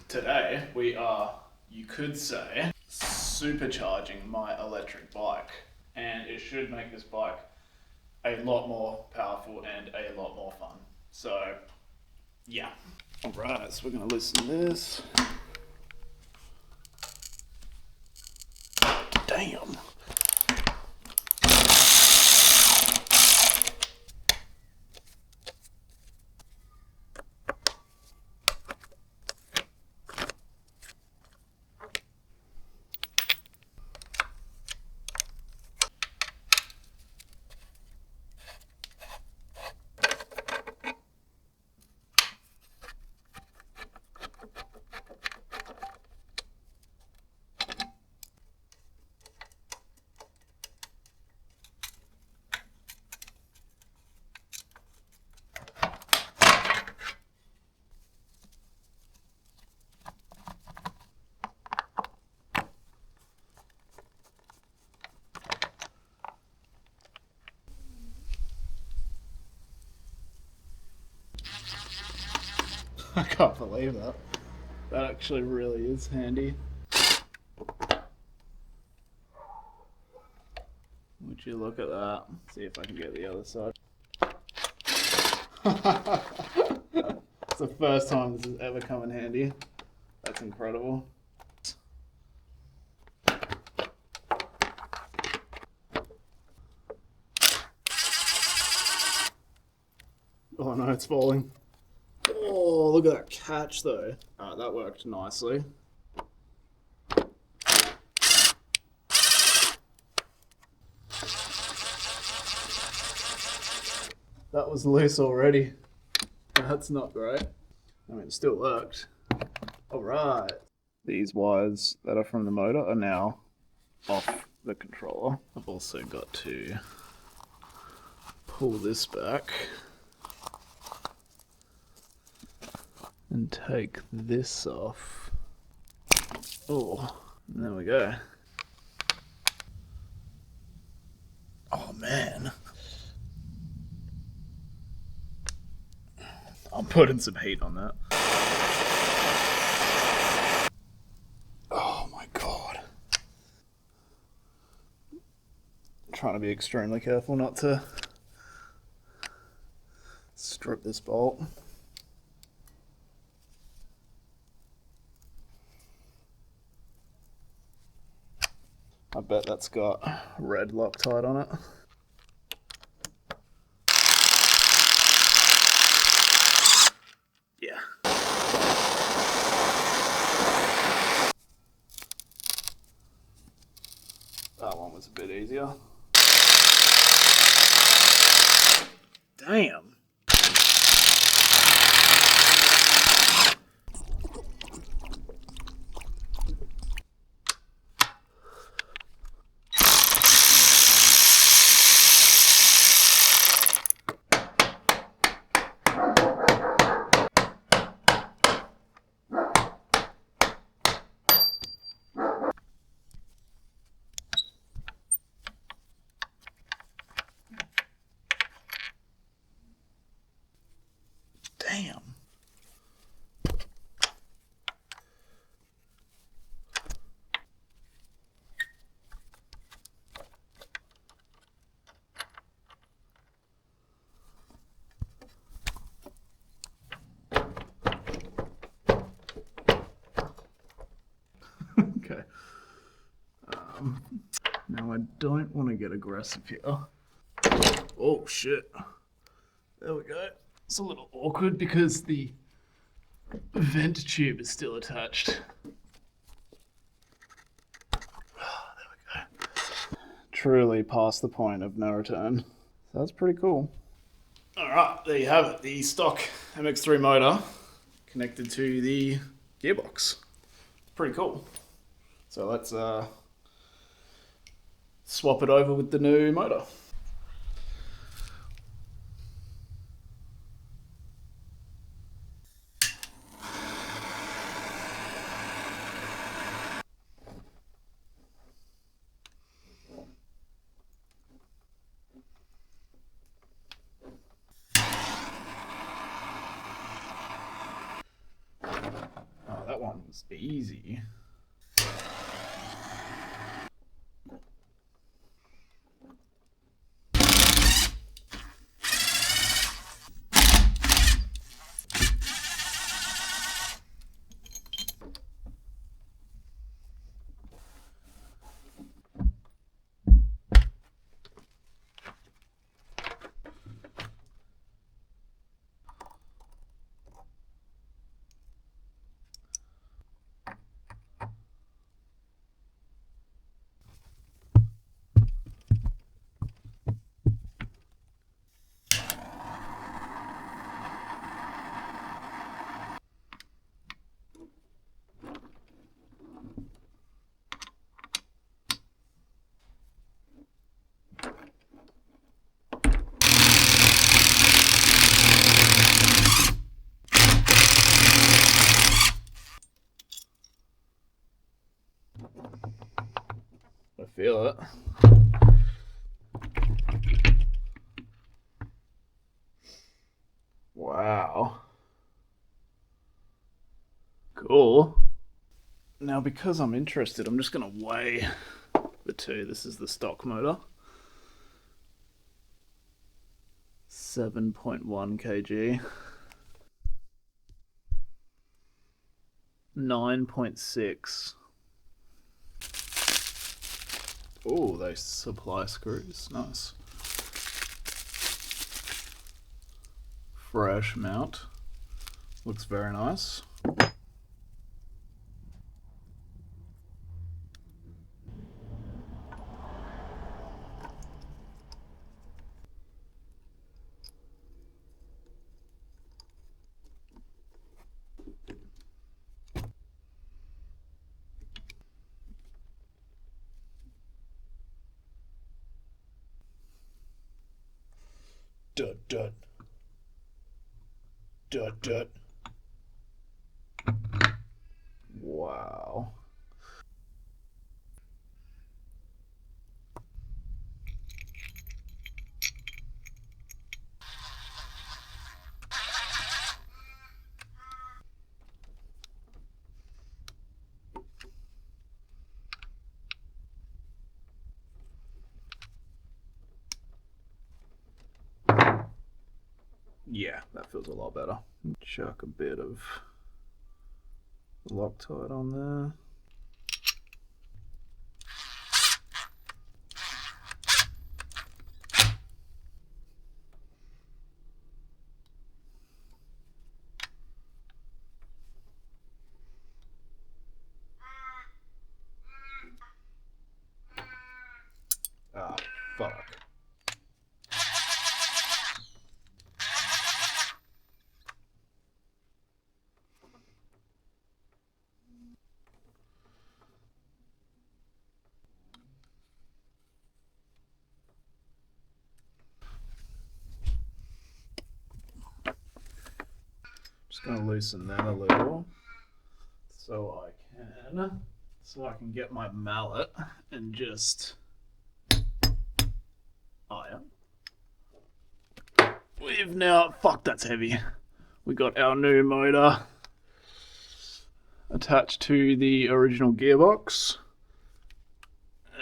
Today we are, you could say, supercharging my electric bike, and it should make this bike a lot more powerful and a lot more fun. So yeah. Alright, so we're going to loosen this. Damn. I can't believe that. That actually really is handy. Would you look at that? See if I can get the other side. It's the first time this has ever come in handy. That's incredible. Oh no, it's falling. Oh, look at that catch though. Alright, that worked nicely. That was loose already. That's not great. I mean, it still worked. Alright. These wires that are from the motor are now off the controller. I've also got to pull this back and take this off. Oh, and there we go. Oh man. I'm putting some heat on that. Oh my god. I'm trying to be extremely careful not to strip this bolt. I bet that's got red Loctite on it. Yeah. That one was a bit easier. Damn. Damn. Okay. Now I don't want to get aggressive here. Oh shit. There we go. It's a little awkward because the vent tube is still attached. There we go. Truly past the point of no return. So that's pretty cool. Alright, there you have it. The stock MX3 motor connected to the gearbox. Pretty cool. So let's swap it over with the new motor. that one was easy. I feel it. Wow. Cool. Now, because I'm interested, I'm just going to weigh the two. This is the stock motor. 7.1 kg. 9.6. Oh, they supply screws. Nice. Fresh mount. Looks very nice. Dut, dut. Dut, dut. Wow. Yeah, that feels a lot better. Chuck a bit of Loctite on there. Ah, fuck. Just gonna loosen that a little so I can get my mallet and just iron. We've now, fuck, that's heavy. We got our new motor attached to the original gearbox.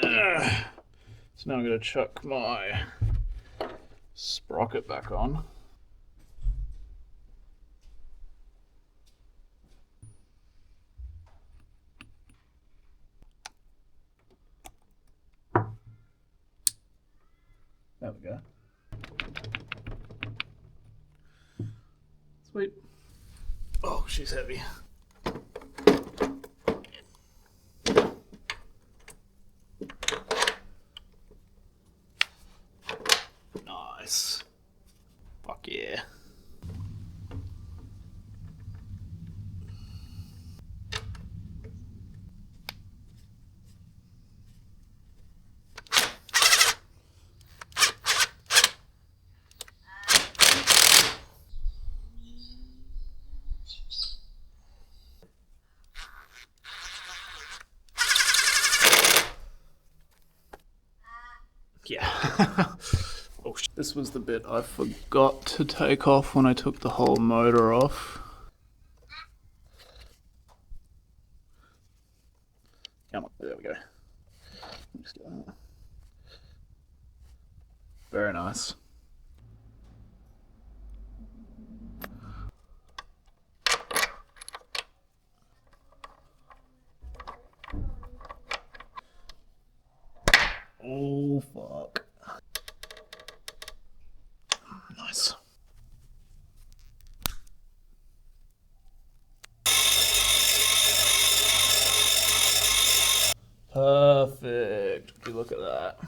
So now I'm gonna chuck my sprocket back on. There we go. Sweet. Oh, she's heavy. Nice. Fuck yeah. Yeah. Oh, this was the bit I forgot to take off when I took the whole motor off. Come on, there we go. Just get that. Very nice. Oh, fuck. Nice. Perfect. Would you look at that?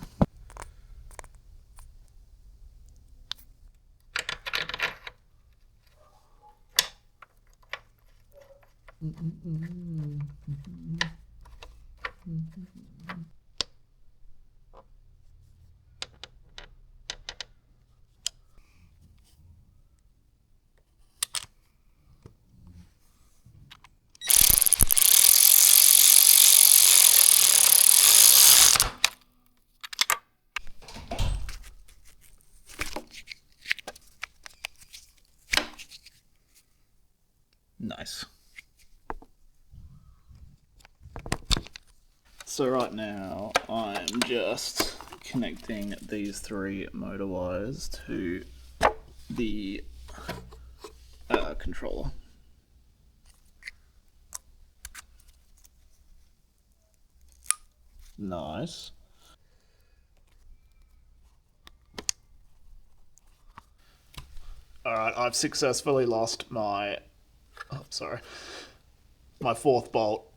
Nice. So right now I'm just connecting these 3 motor wires to the controller. Nice. Alright, I've successfully lost my my 4th bolt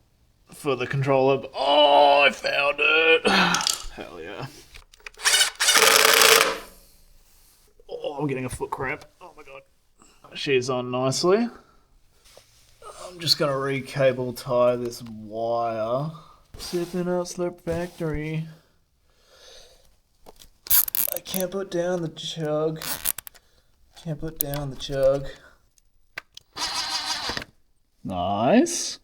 for the controller. Oh, I found it! Hell yeah. Oh, I'm getting a foot cramp. Oh my god. She's on nicely. I'm just gonna re-cable tie this wire. Sipping out Slurp Factory. I can't put down the chug. Can't put down the chug. Nice.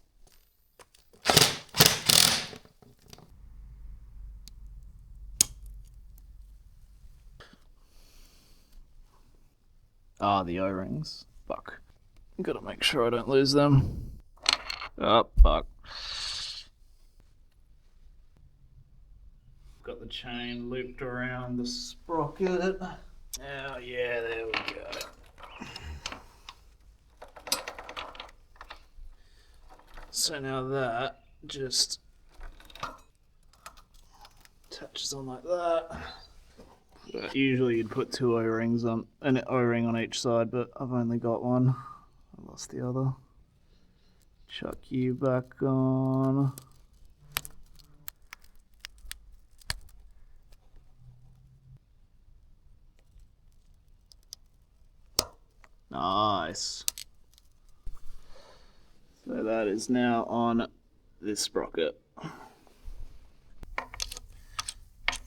Ah, the O-rings. Fuck. Gotta make sure I don't lose them. Oh, fuck. Got the chain looped around the sprocket. Oh yeah, there we go. So now that just attaches on like that. But usually you'd put 2 O-rings on, an O-ring on each side, but I've only got one. I lost the other. Chuck you back on. Nice. So that is now on this sprocket.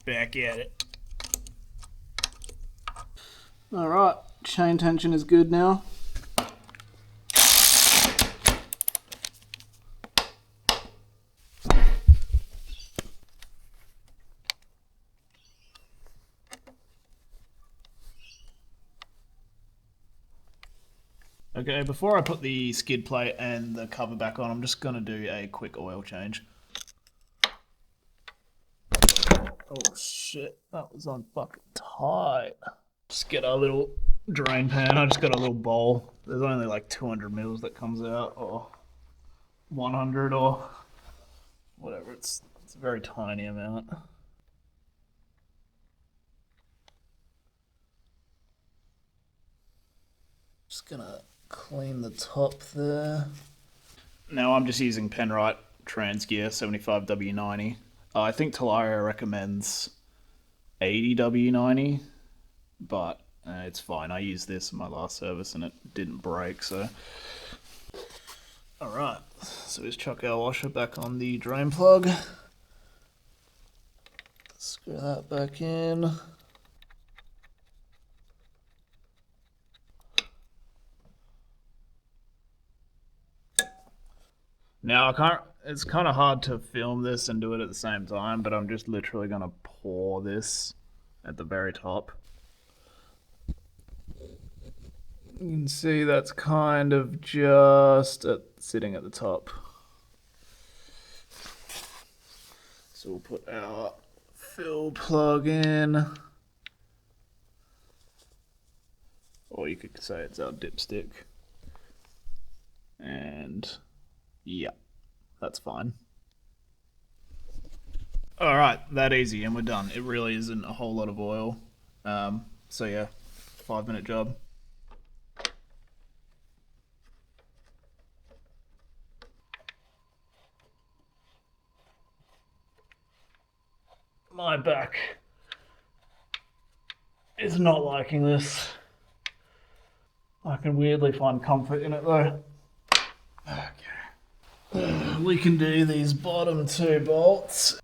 Back at it. Alright, chain tension is good now. Okay, before I put the skid plate and the cover back on, I'm just going to do a quick oil change. Oh shit, that was on fucking tight. Just get a little drain pan. I just got a little bowl. There's only like 200 mils that comes out, or 100 or whatever. It's a very tiny amount. Just gonna clean the top there. Now I'm just using Penrite Transgear 75W90. I think Talaria recommends 80W90, but it's fine. I used this in my last service and it didn't break, so. Alright, so let's chuck our washer back on the drain plug. Screw that back in. Now it's kind of hard to film this and do it at the same time, but I'm just literally going to pour this at the very top. You can see that's kind of just sitting at the top. So we'll put our fill plug in. Or you could say it's our dipstick. And yeah, that's fine. All right, that easy, and we're done. It really isn't a whole lot of oil. So yeah, 5-minute job. My back is not liking this. I can weirdly find comfort in it though. Okay. We can do these bottom 2 bolts.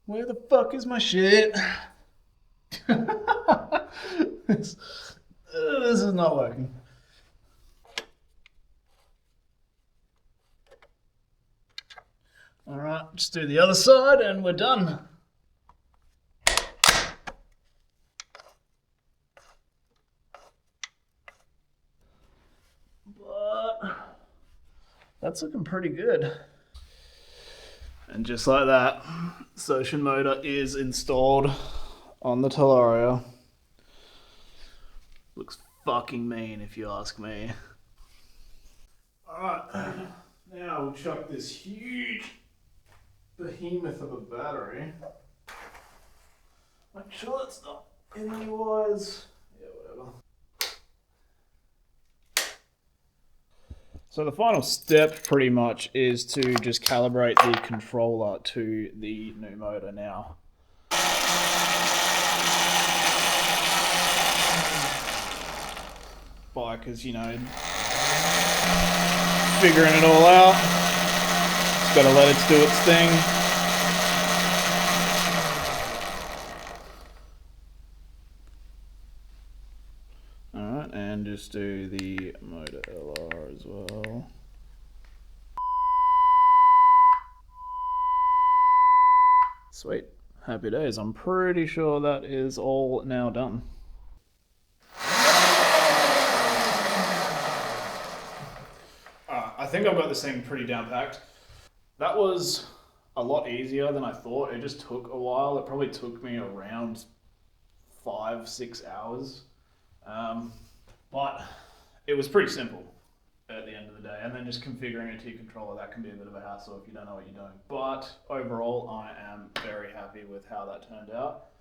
Where the fuck is my shit? this is not working. All right, just do the other side and we're done. But that's looking pretty good. And just like that, Sotion motor is installed on the Talaria. Looks fucking mean if you ask me. Alright, now we'll chuck this huge behemoth of a battery. Make sure it's not in any wires. Yeah, whatever. So the final step pretty much is to just calibrate the controller to the new motor now. Because, you know, figuring it all out. Just gotta let it do its thing. Alright, and just do the motor LR as well. Sweet. Happy days. I'm pretty sure that is all now done. I think I've got this thing pretty down packed. That was a lot easier than I thought. It just took a while. It probably took me around 5-6 hours. But it was pretty simple at the end of the day. And then just configuring a T controller, that can be a bit of a hassle if you don't know what you're doing. But overall, I am very happy with how that turned out.